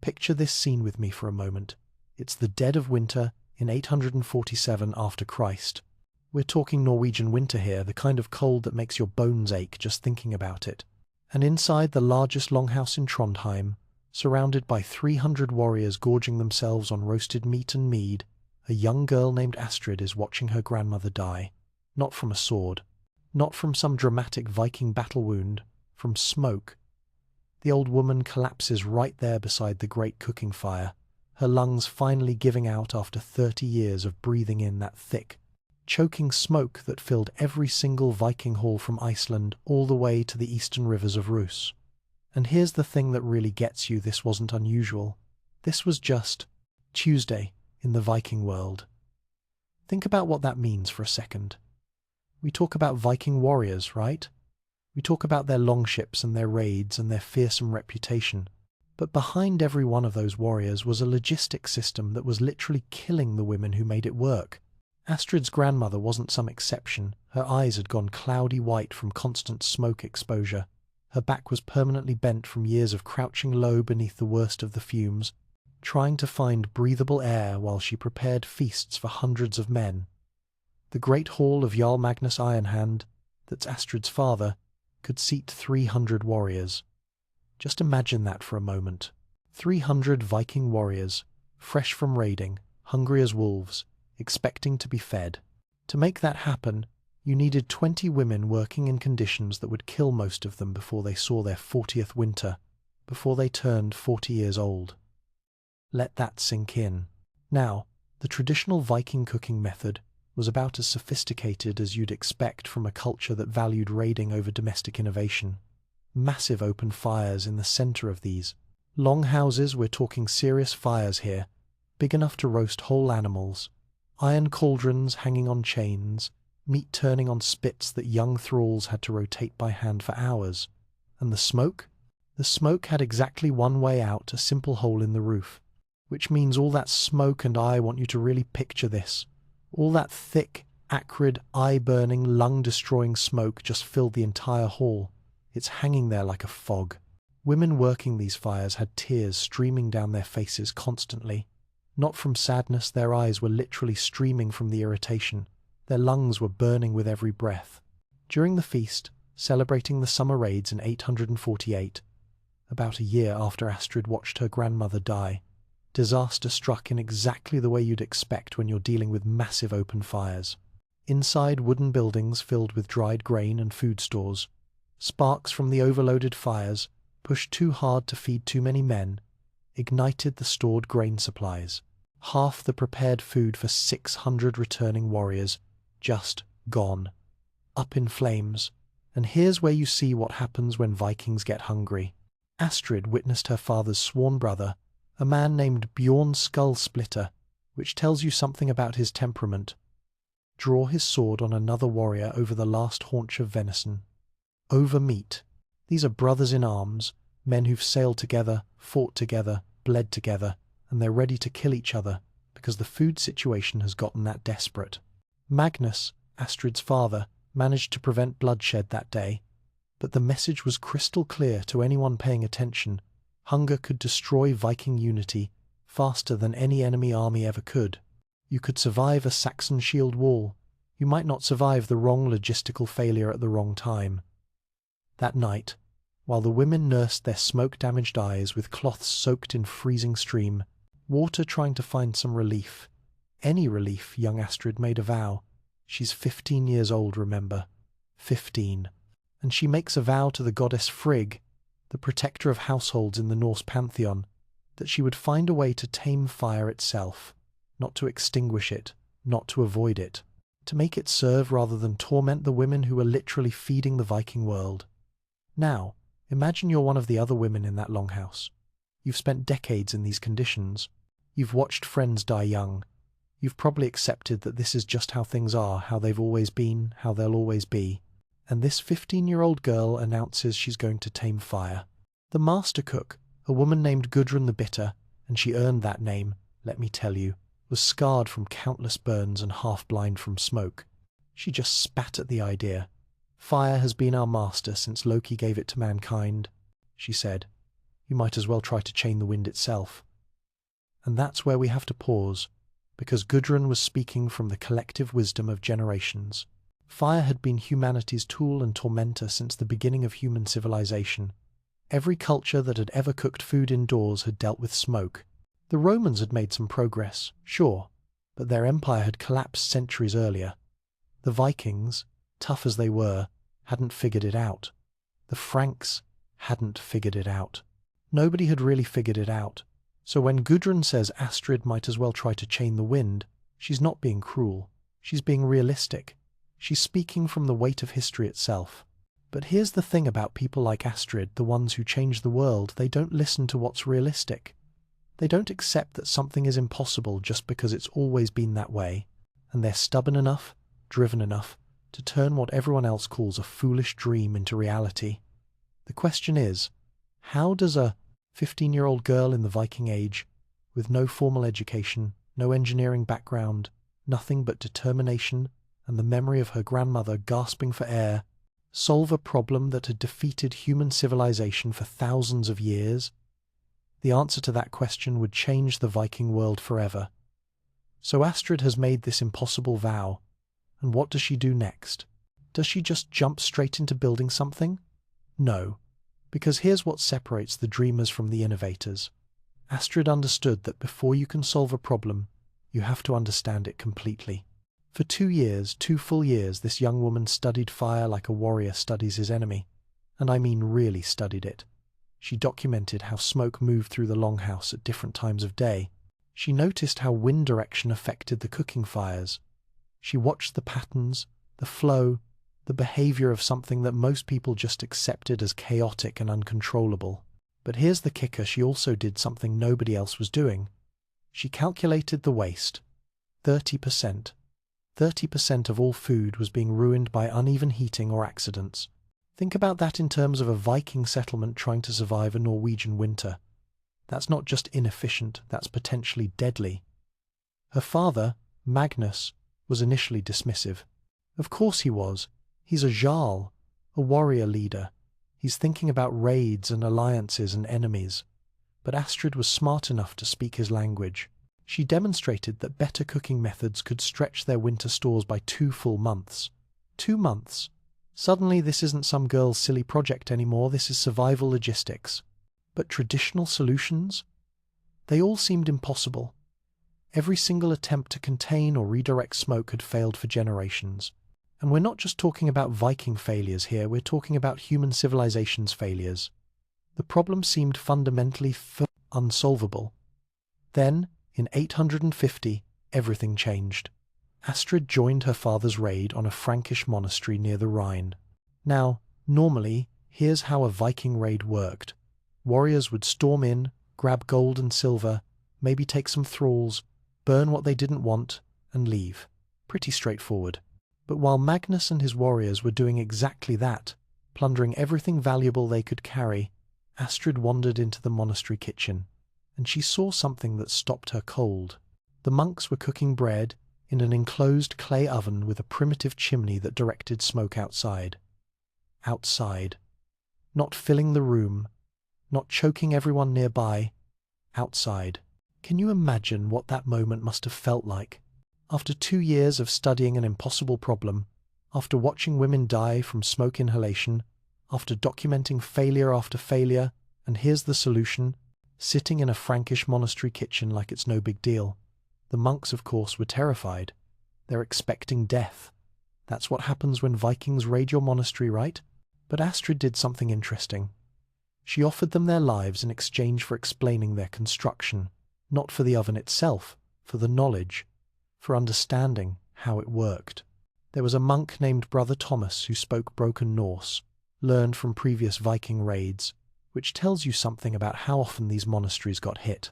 Picture this scene with me for a moment. It's the dead of winter in 847 after Christ. We're talking Norwegian winter here, the kind of cold that makes your bones ache just thinking about it. And inside the largest longhouse in Trondheim, surrounded by 300 warriors gorging themselves on roasted meat and mead, a young girl named Astrid is watching her grandmother die. Not from a sword, not from some dramatic Viking battle wound, from smoke. The old woman collapses right there beside the great cooking fire, her lungs finally giving out after 30 years of breathing in that thick, choking smoke that filled every single Viking hall from Iceland all the way to the eastern rivers of Rus. And here's the thing that really gets you: this wasn't unusual. This was just Tuesday in the Viking world. Think about what that means for a second. We talk about Viking warriors, right? We talk about their longships and their raids and their fearsome reputation. But behind every one of those warriors was a logistic system that was literally killing the women who made it work. Astrid's grandmother wasn't some exception. Her eyes had gone cloudy white from constant smoke exposure. Her back was permanently bent from years of crouching low beneath the worst of the fumes, trying to find breathable air while she prepared feasts for hundreds of men. The great hall of Jarl Magnus Ironhand, that's Astrid's father, could seat 300 warriors. Just imagine that for a moment. 300 Viking warriors, fresh from raiding, hungry as wolves, expecting to be fed. To make that happen, you needed 20 women working in conditions that would kill most of them before they saw their 40th winter, before they turned 40 years old. Let that sink in. Now, the traditional Viking cooking method was about as sophisticated as you'd expect from a culture that valued raiding over domestic innovation. Massive open fires in the center of these. Long houses, we're talking serious fires here, big enough to roast whole animals. Iron cauldrons hanging on chains, meat turning on spits that young thralls had to rotate by hand for hours. And the smoke? The smoke had exactly one way out, a simple hole in the roof. Which means all that smoke, and I want you to really picture this, all that thick, acrid, eye-burning, lung-destroying smoke just filled the entire hall. It's hanging there like a fog. Women working these fires had tears streaming down their faces constantly. Not from sadness, their eyes were literally streaming from the irritation. Their lungs were burning with every breath. During the feast, celebrating the summer raids in 848, about a year after Astrid watched her grandmother die, disaster struck in exactly the way you'd expect when you're dealing with massive open fires. Inside wooden buildings filled with dried grain and food stores, sparks from the overloaded fires, pushed too hard to feed too many men, ignited the stored grain supplies. Half the prepared food for 600 returning warriors, just gone, up in flames. And here's where you see what happens when Vikings get hungry. Astrid witnessed her father's sworn brother, a man named Bjorn Skullsplitter, which tells you something about his temperament, draw his sword on another warrior over the last haunch of venison. Over meat. These are brothers in arms, men who've sailed together, fought together, bled together, and they're ready to kill each other because the food situation has gotten that desperate. Magnus, Astrid's father, managed to prevent bloodshed that day, but the message was crystal clear to anyone paying attention. Hunger could destroy Viking unity faster than any enemy army ever could. You could survive a Saxon shield wall. You might not survive the wrong logistical failure at the wrong time. That night, while the women nursed their smoke-damaged eyes with cloths soaked in freezing stream, water trying to find some relief, any relief, young Astrid made a vow. She's 15 years old, remember. 15. And she makes a vow to the goddess Frigg, the protector of households in the Norse pantheon, that she would find a way to tame fire itself, not to extinguish it, not to avoid it, to make it serve rather than torment the women who were literally feeding the Viking world. Now, imagine you're one of the other women in that longhouse. You've spent decades in these conditions. You've watched friends die young. You've probably accepted that this is just how things are, how they've always been, how they'll always be. And this 15-year-old girl announces she's going to tame fire. The master cook, a woman named Gudrun the Bitter, and she earned that name, let me tell you, was scarred from countless burns and half-blind from smoke. She just spat at the idea. Fire has been our master since Loki gave it to mankind, she said. you might as well try to chain the wind itself. And that's where we have to pause, because Gudrun was speaking from the collective wisdom of generations. Fire had been humanity's tool and tormentor since the beginning of human civilization. Every culture that had ever cooked food indoors had dealt with smoke. The Romans had made some progress, sure, but their empire had collapsed centuries earlier. The Vikings, tough as they were, hadn't figured it out. The Franks hadn't figured it out. Nobody had really figured it out. So when Gudrun says Astrid might as well try to chain the wind, she's not being cruel. She's being realistic. She's speaking from the weight of history itself. But here's the thing about people like Astrid, the ones who change the world: they don't listen to what's realistic. They don't accept that something is impossible just because it's always been that way, and they're stubborn enough, driven enough, to turn what everyone else calls a foolish dream into reality. The question is, how does a 15-year-old girl in the Viking age, with no formal education, no engineering background, nothing but determination and the memory of her grandmother gasping for air, solve a problem that had defeated human civilization for thousands of years? The answer to that question would change the Viking world forever. So Astrid has made this impossible vow, and what does she do next? Does she just jump straight into building something? No, because here's what separates the dreamers from the innovators. Astrid understood that before you can solve a problem, you have to understand it completely. For 2 years, 2 full years, this young woman studied fire like a warrior studies his enemy. And I mean really studied it. She documented how smoke moved through the longhouse at different times of day. She noticed how wind direction affected the cooking fires. She watched the patterns, the flow, the behavior of something that most people just accepted as chaotic and uncontrollable. But here's the kicker: she also did something nobody else was doing. She calculated the waste. 30%. 30% of all food was being ruined by uneven heating or accidents. Think about that in terms of a Viking settlement trying to survive a Norwegian winter. That's not just inefficient, that's potentially deadly. Her father, Magnus, was initially dismissive. Of course he was. He's a Jarl, a warrior leader. He's thinking about raids and alliances and enemies. But Astrid was smart enough to speak his language. She demonstrated that better cooking methods could stretch their winter stores by 2 full months. 2 months. Suddenly this isn't some girl's silly project anymore, this is survival logistics. But traditional solutions? They all seemed impossible. Every single attempt to contain or redirect smoke had failed for generations. And we're not just talking about Viking failures here, we're talking about human civilization's failures. The problem seemed fundamentally unsolvable. Then, in 850, everything changed. Astrid joined her father's raid on a Frankish monastery near the Rhine. Now, normally, here's how a Viking raid worked. Warriors would storm in, grab gold and silver, maybe take some thralls, burn what they didn't want, and leave. Pretty straightforward. But while Magnus and his warriors were doing exactly that, plundering everything valuable they could carry, Astrid wandered into the monastery kitchen, and she saw something that stopped her cold. The monks were cooking bread in an enclosed clay oven with a primitive chimney that directed smoke outside. Outside. Not filling the room, not choking everyone nearby. Outside. Can you imagine what that moment must have felt like? After 2 years of studying an impossible problem, after watching women die from smoke inhalation, after documenting failure after failure, and here's the solution: sitting in a Frankish monastery kitchen like it's no big deal. The monks, of course, were terrified. They're expecting death. That's what happens when Vikings raid your monastery, right? But Astrid did something interesting. She offered them their lives in exchange for explaining their construction, not for the oven itself, for the knowledge, for understanding how it worked. There was a monk named Brother Thomas who spoke broken Norse, learned from previous Viking raids, which tells you something about how often these monasteries got hit.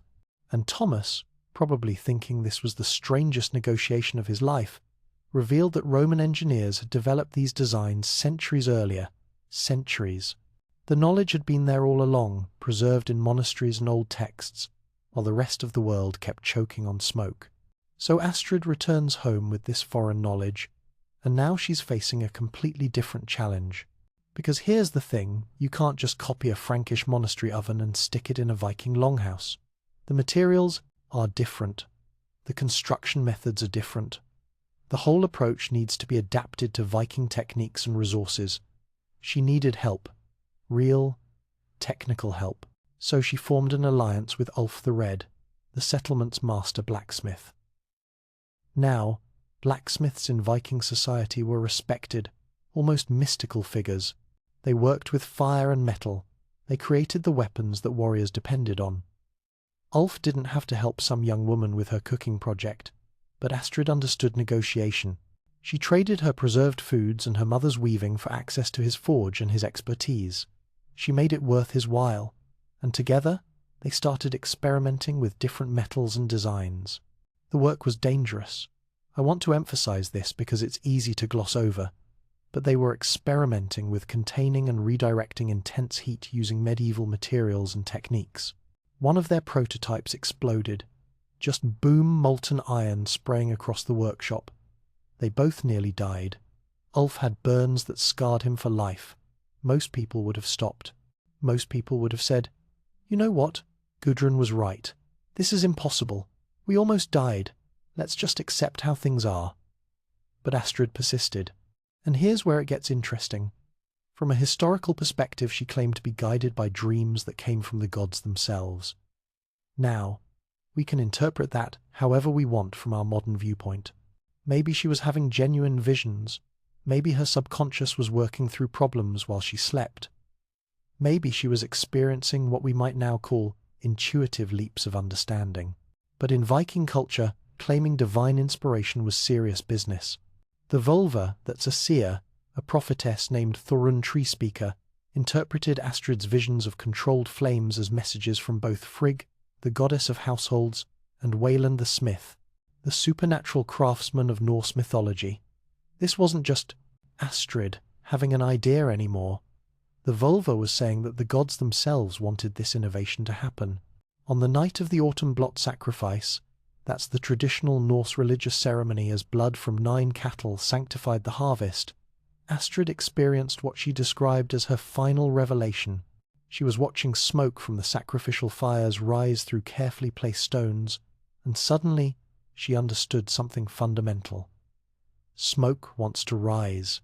And Thomas, probably thinking this was the strangest negotiation of his life, revealed that Roman engineers had developed these designs centuries earlier. Centuries. The knowledge had been there all along, preserved in monasteries and old texts, while the rest of the world kept choking on smoke. So Astrid returns home with this foreign knowledge, and now she's facing a completely different challenge. Because here's the thing, you can't just copy a Frankish monastery oven and stick it in a Viking longhouse. The materials are different. The construction methods are different. The whole approach needs to be adapted to Viking techniques and resources. She needed help. Real, technical help. So she formed an alliance with Ulf the Red, the settlement's master blacksmith. Now, blacksmiths in Viking society were respected, almost mystical figures. They worked with fire and metal. They created the weapons that warriors depended on. Ulf didn't have to help some young woman with her cooking project, but Astrid understood negotiation. She traded her preserved foods and her mother's weaving for access to his forge and his expertise. She made it worth his while, and together they started experimenting with different metals and designs. The work was dangerous. I want to emphasize this because it's easy to gloss over, but they were experimenting with containing and redirecting intense heat using medieval materials and techniques. One of their prototypes exploded, just boom molten iron spraying across the workshop. They both nearly died. Ulf had burns that scarred him for life. Most people would have stopped. Most people would have said, "You know what? Gudrun was right. This is impossible. We almost died. Let's just accept how things are." But Astrid persisted. And here's where it gets interesting. From a historical perspective, she claimed to be guided by dreams that came from the gods themselves. Now, we can interpret that however we want from our modern viewpoint. Maybe she was having genuine visions. Maybe her subconscious was working through problems while she slept. Maybe she was experiencing what we might now call intuitive leaps of understanding. But in Viking culture, claiming divine inspiration was serious business. The Volva, that's a seer, a prophetess named Thorun Treespeaker, interpreted Astrid's visions of controlled flames as messages from both Frigg, the goddess of households, and Wayland the smith, the supernatural craftsman of Norse mythology. This wasn't just Astrid having an idea anymore. The Volva was saying that the gods themselves wanted this innovation to happen. On the night of the autumn blot sacrifice, that's the traditional Norse religious ceremony as blood from 9 cattle sanctified the harvest, Astrid experienced what she described as her final revelation. She was watching smoke from the sacrificial fires rise through carefully placed stones, and suddenly she understood something fundamental. Smoke wants to rise.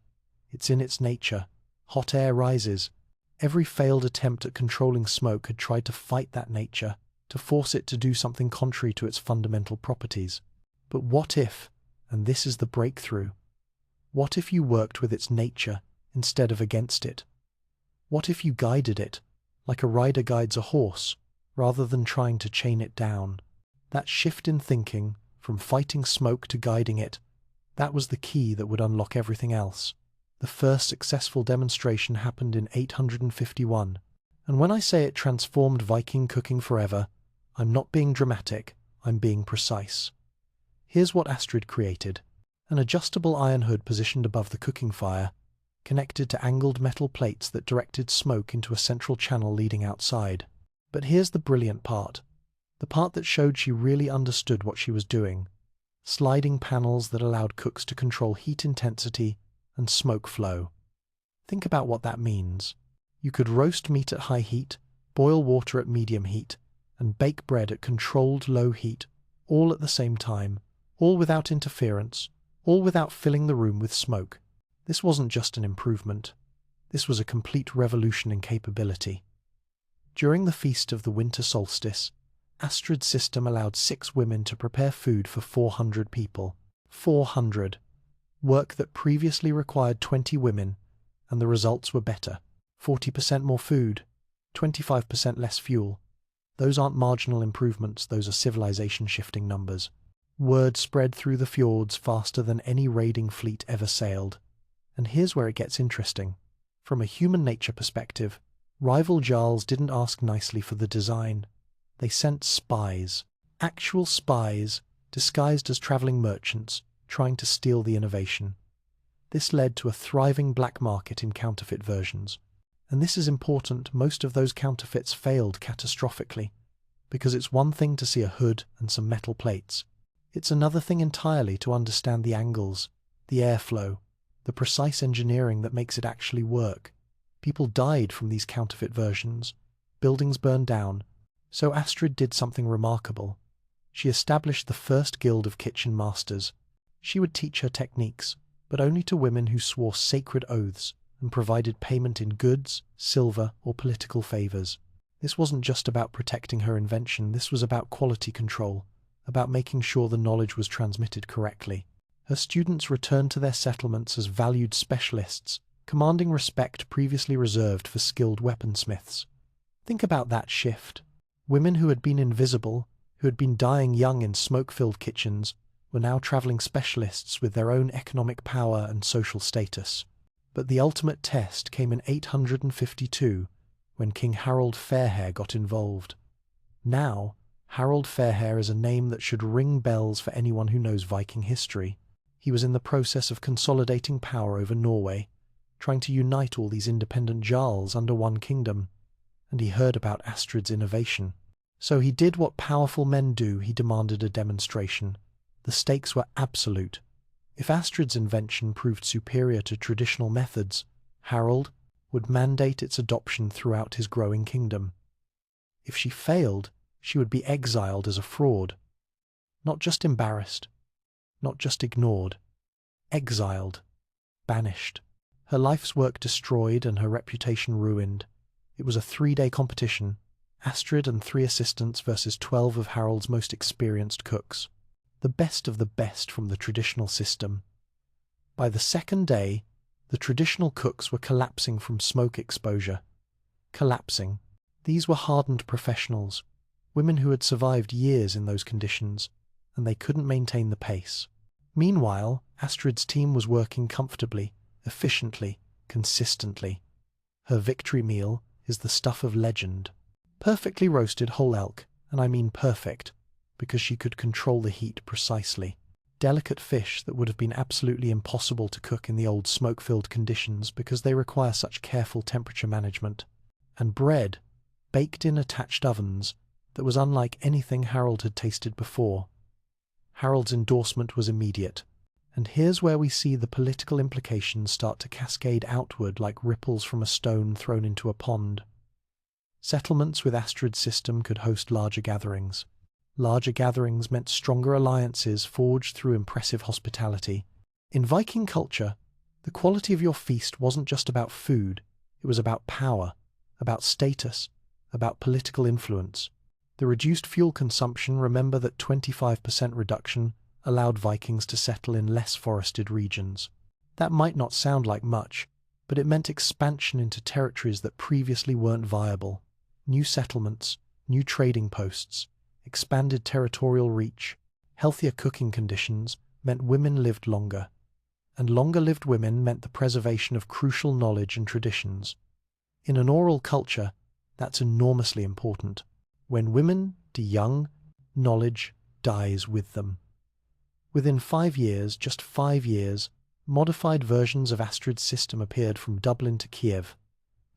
It's in its nature. Hot air rises. Every failed attempt at controlling smoke had tried to fight that nature, to force it to do something contrary to its fundamental properties. But what if, and this is the breakthrough, what if you worked with its nature instead of against it? What if you guided it, like a rider guides a horse, rather than trying to chain it down? That shift in thinking, from fighting smoke to guiding it, that was the key that would unlock everything else. The first successful demonstration happened in 851, and when I say it transformed Viking cooking forever, I'm not being dramatic, I'm being precise. Here's what Astrid created. An adjustable iron hood positioned above the cooking fire, connected to angled metal plates that directed smoke into a central channel leading outside. But here's the brilliant part. The part that showed she really understood what she was doing. Sliding panels that allowed cooks to control heat intensity and smoke flow. Think about what that means. You could roast meat at high heat, boil water at medium heat, and bake bread at controlled low heat, all at the same time, all without interference, all without filling the room with smoke. This wasn't just an improvement. This was a complete revolution in capability. During the feast of the winter solstice, Astrid's system allowed 6 women to prepare food for 400 people. 400. Work that previously required 20 women, and the results were better. 40% more food, 25% less fuel. Those aren't marginal improvements, those are civilization-shifting numbers. Word spread through the fjords faster than any raiding fleet ever sailed. And here's where it gets interesting. From a human nature perspective, rival Jarls didn't ask nicely for the design. They sent spies, actual spies, disguised as traveling merchants, trying to steal the innovation. This led to a thriving black market in counterfeit versions. And this is important, most of those counterfeits failed catastrophically, because it's one thing to see a hood and some metal plates. It's another thing entirely to understand the angles, the airflow, the precise engineering that makes it actually work. People died from these counterfeit versions. Buildings burned down. So Astrid did something remarkable. She established the first guild of kitchen masters. She would teach her techniques, but only to women who swore sacred oaths and provided payment in goods, silver, or political favors. This wasn't just about protecting her invention, this was about quality control, about making sure the knowledge was transmitted correctly. Her students returned to their settlements as valued specialists, commanding respect previously reserved for skilled weaponsmiths. Think about that shift. Women who had been invisible, who had been dying young in smoke-filled kitchens, were now traveling specialists with their own economic power and social status. But the ultimate test came in 852, when King Harold Fairhair got involved. Now, Harold Fairhair is a name that should ring bells for anyone who knows Viking history. He was in the process of consolidating power over Norway, trying to unite all these independent jarls under one kingdom, and he heard about Astrid's innovation. So he did what powerful men do, he demanded a demonstration. The stakes were absolute. If Astrid's invention proved superior to traditional methods, Harold would mandate its adoption throughout his growing kingdom. If she failed, she would be exiled as a fraud. Not just embarrassed, not just ignored, exiled, banished. Her life's work destroyed and her reputation ruined. It was a 3-day competition, Astrid and 3 assistants versus 12 of Harold's most experienced cooks. The best of the best from the traditional system. By the second day, the traditional cooks were collapsing from smoke exposure. Collapsing. These were hardened professionals, women who had survived years in those conditions, and they couldn't maintain the pace. Meanwhile, Astrid's team was working comfortably, efficiently, consistently. Her victory meal is the stuff of legend. Perfectly roasted whole elk, and I mean perfect, because she could control the heat precisely. Delicate fish that would have been absolutely impossible to cook in the old smoke-filled conditions because they require such careful temperature management. And bread, baked in attached ovens, that was unlike anything Harold had tasted before. Harold's endorsement was immediate. And here's where we see the political implications start to cascade outward like ripples from a stone thrown into a pond. Settlements with Astrid's system could host larger gatherings. Larger gatherings meant stronger alliances forged through impressive hospitality. In Viking culture, the quality of your feast wasn't just about food, it was about power, about status, about political influence. The reduced fuel consumption, remember that 25% reduction, allowed Vikings to settle in less forested regions. That might not sound like much, but it meant expansion into territories that previously weren't viable. New settlements, new trading posts, expanded territorial reach, healthier cooking conditions meant women lived longer. And longer-lived women meant the preservation of crucial knowledge and traditions. In an oral culture, that's enormously important. When women die young, knowledge dies with them. Within 5 years, just 5 years, modified versions of Astrid's system appeared from Dublin to Kiev.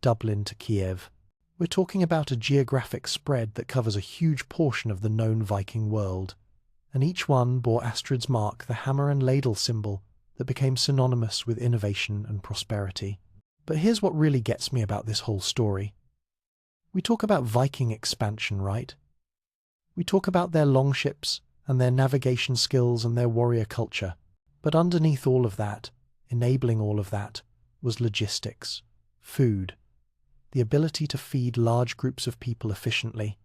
Dublin to Kiev. We're talking about a geographic spread that covers a huge portion of the known Viking world, and each one bore Astrid's mark, the hammer and ladle symbol that became synonymous with innovation and prosperity. But here's what really gets me about this whole story. We talk about Viking expansion, right? We talk about their longships and their navigation skills and their warrior culture, but underneath all of that, enabling all of that, was logistics, food, the ability to feed large groups of people efficiently.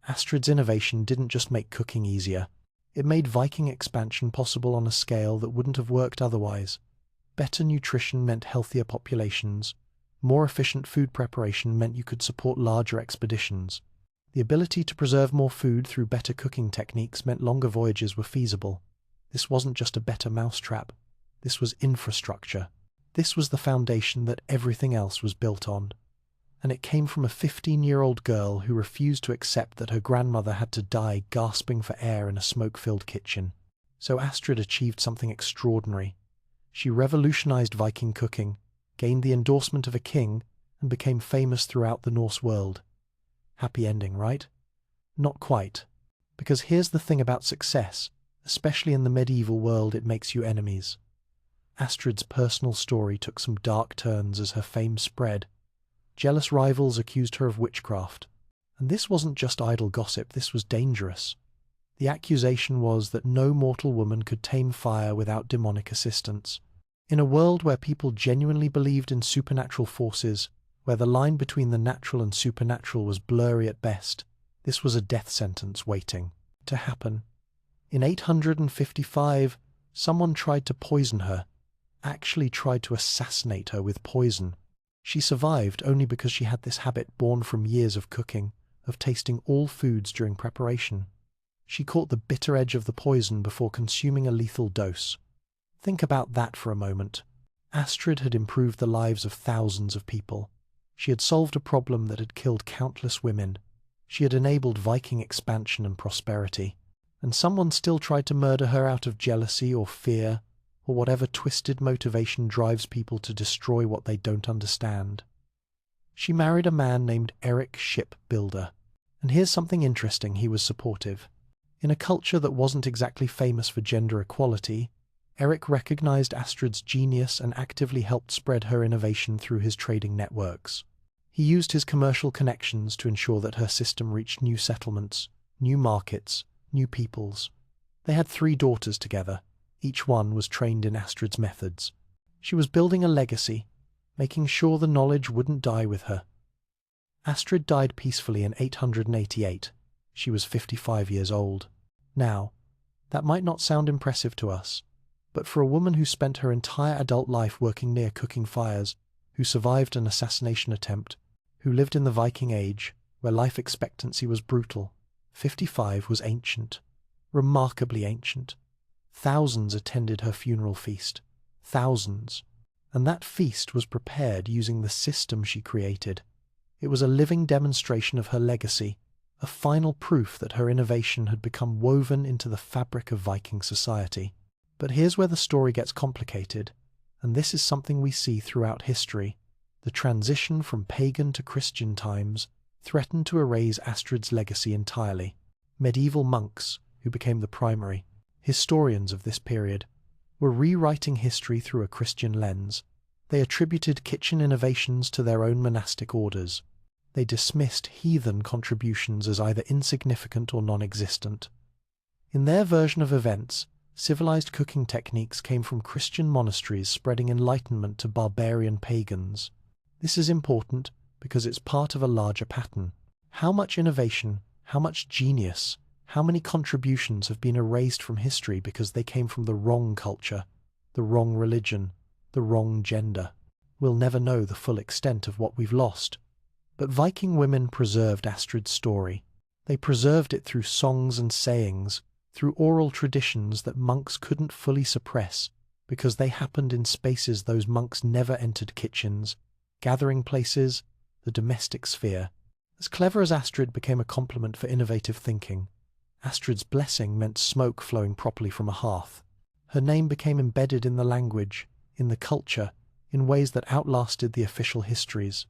Astrid's innovation didn't just make cooking easier, it made Viking expansion possible on a scale that wouldn't have worked otherwise. Better nutrition meant healthier populations. More efficient food preparation meant you could support larger expeditions. The ability to preserve more food through better cooking techniques meant longer voyages were feasible. This wasn't just a better mousetrap. This was infrastructure. This was the foundation that everything else was built on. And it came from a 15-year-old girl who refused to accept that her grandmother had to die gasping for air in a smoke-filled kitchen. So Astrid achieved something extraordinary. She revolutionized Viking cooking, gained the endorsement of a king, and became famous throughout the Norse world. Happy ending, right? Not quite. Because here's the thing about success, especially in the medieval world, it makes you enemies. Astrid's personal story took some dark turns as her fame spread, Jealous rivals accused her of witchcraft. And this wasn't just idle gossip, this was dangerous. The accusation was that no mortal woman could tame fire without demonic assistance. In a world where people genuinely believed in supernatural forces, where the line between the natural and supernatural was blurry at best, this was a death sentence waiting to happen. In 855, someone tried to poison her, actually tried to assassinate her with poison. She survived only because she had this habit born from years of cooking, of tasting all foods during preparation. She caught the bitter edge of the poison before consuming a lethal dose. Think about that for a moment. Astrid had improved the lives of thousands of people. She had solved a problem that had killed countless women. She had enabled Viking expansion and prosperity. And someone still tried to murder her out of jealousy or fear, or whatever twisted motivation drives people to destroy what they don't understand. She married a man named Eric Shipbuilder. And here's something interesting: he was supportive. In a culture that wasn't exactly famous for gender equality, Eric recognized Astrid's genius and actively helped spread her innovation through his trading networks. He used his commercial connections to ensure that her system reached new settlements, new markets, new peoples. They had 3 daughters together. Each one was trained in Astrid's methods. She was building a legacy, making sure the knowledge wouldn't die with her. Astrid died peacefully in 888. She was 55 years old. Now, that might not sound impressive to us, but for a woman who spent her entire adult life working near cooking fires, who survived an assassination attempt, who lived in the Viking Age, where life expectancy was brutal, 55 was ancient, remarkably ancient. Thousands attended her funeral feast. Thousands. And that feast was prepared using the system she created. It was a living demonstration of her legacy, a final proof that her innovation had become woven into the fabric of Viking society. But here's where the story gets complicated, and this is something we see throughout history. The transition from pagan to Christian times threatened to erase Astrid's legacy entirely. Medieval monks, who became the primary historians of this period, were rewriting history through a Christian lens. They attributed kitchen innovations to their own monastic orders. They dismissed heathen contributions as either insignificant or non-existent. In their version of events, civilized cooking techniques came from Christian monasteries spreading enlightenment to barbarian pagans. This is important because it's part of a larger pattern. How much innovation, how much genius, how many contributions have been erased from history because they came from the wrong culture, the wrong religion, the wrong gender? We'll never know the full extent of what we've lost. But Viking women preserved Astrid's story. They preserved it through songs and sayings, through oral traditions that monks couldn't fully suppress because they happened in spaces those monks never entered: kitchens, gathering places, the domestic sphere. As clever as Astrid became a compliment for innovative thinking, Astrid's blessing meant smoke flowing properly from a hearth. Her name became embedded in the language, in the culture, in ways that outlasted the official histories.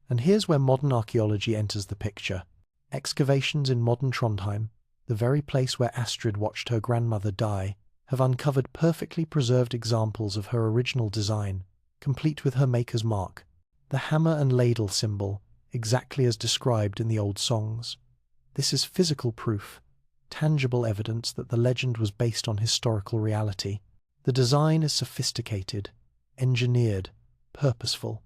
And here's where modern archaeology enters the picture. Excavations in modern Trondheim, the very place where Astrid watched her grandmother die, have uncovered perfectly preserved examples of her original design, complete with her maker's mark. The hammer and ladle symbol, exactly as described in the old songs. This is physical proof, tangible evidence that the legend was based on historical reality. The design is sophisticated, engineered, purposeful.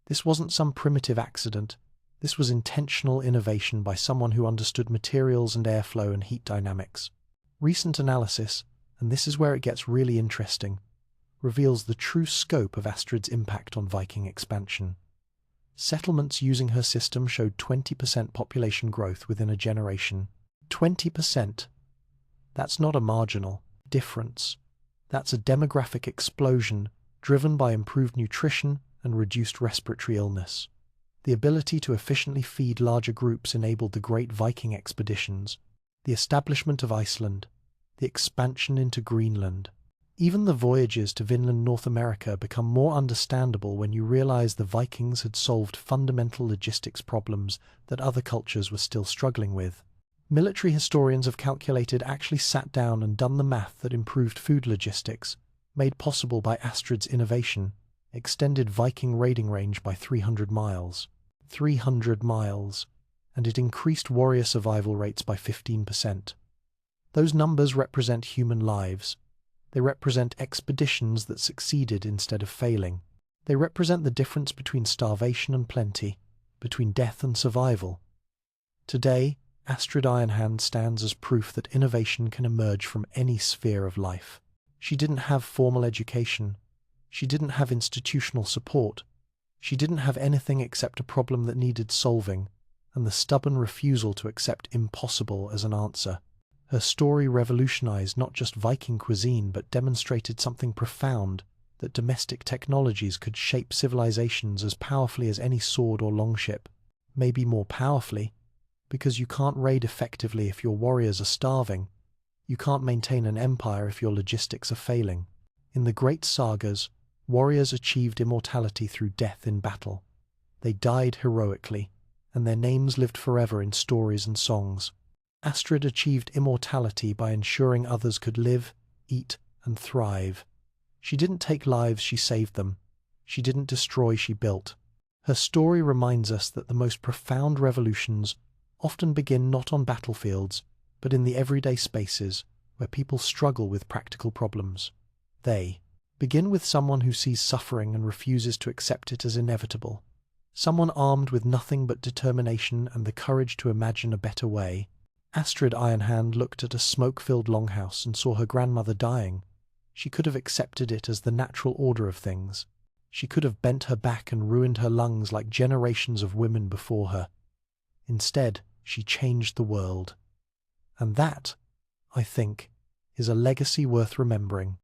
This wasn't some primitive accident. This was intentional innovation by someone who understood materials and airflow and heat dynamics. Recent analysis, and this is where it gets really interesting, reveals the true scope of Astrid's impact on Viking expansion. Settlements using her system showed 20% population growth within a generation. 20%. That's not a marginal difference. That's a demographic explosion driven by improved nutrition and reduced respiratory illness. The ability to efficiently feed larger groups enabled the great Viking expeditions, the establishment of Iceland, the expansion into Greenland. Even the voyages to Vinland, North America become more understandable when you realize the Vikings had solved fundamental logistics problems that other cultures were still struggling with. Military historians have calculated, actually sat down and done the math that improved food logistics, made possible by Astrid's innovation, extended Viking raiding range by 300 miles. 300 miles, and it increased warrior survival rates by 15%. Those numbers represent human lives. They represent expeditions that succeeded instead of failing. They represent the difference between starvation and plenty, between death and survival. Today, Astrid Ironhand stands as proof that innovation can emerge from any sphere of life. She didn't have formal education. She didn't have institutional support. She didn't have anything except a problem that needed solving, and the stubborn refusal to accept impossible as an answer. Her story revolutionized not just Viking cuisine, but demonstrated something profound, that domestic technologies could shape civilizations as powerfully as any sword or longship, maybe more powerfully, because you can't raid effectively if your warriors are starving. You can't maintain an empire if your logistics are failing. In the great sagas, warriors achieved immortality through death in battle. They died heroically, and their names lived forever in stories and songs. Astrid achieved immortality by ensuring others could live, eat, and thrive. She didn't take lives, she saved them. She didn't destroy, she built. Her story reminds us that the most profound revolutions often begin not on battlefields, but in the everyday spaces where people struggle with practical problems. They begin with someone who sees suffering and refuses to accept it as inevitable. Someone armed with nothing but determination and the courage to imagine a better way. Astrid Ironhand looked at a smoke-filled longhouse and saw her grandmother dying. She could have accepted it as the natural order of things. She could have bent her back and ruined her lungs like generations of women before her. Instead, she changed the world. And that, I think, is a legacy worth remembering.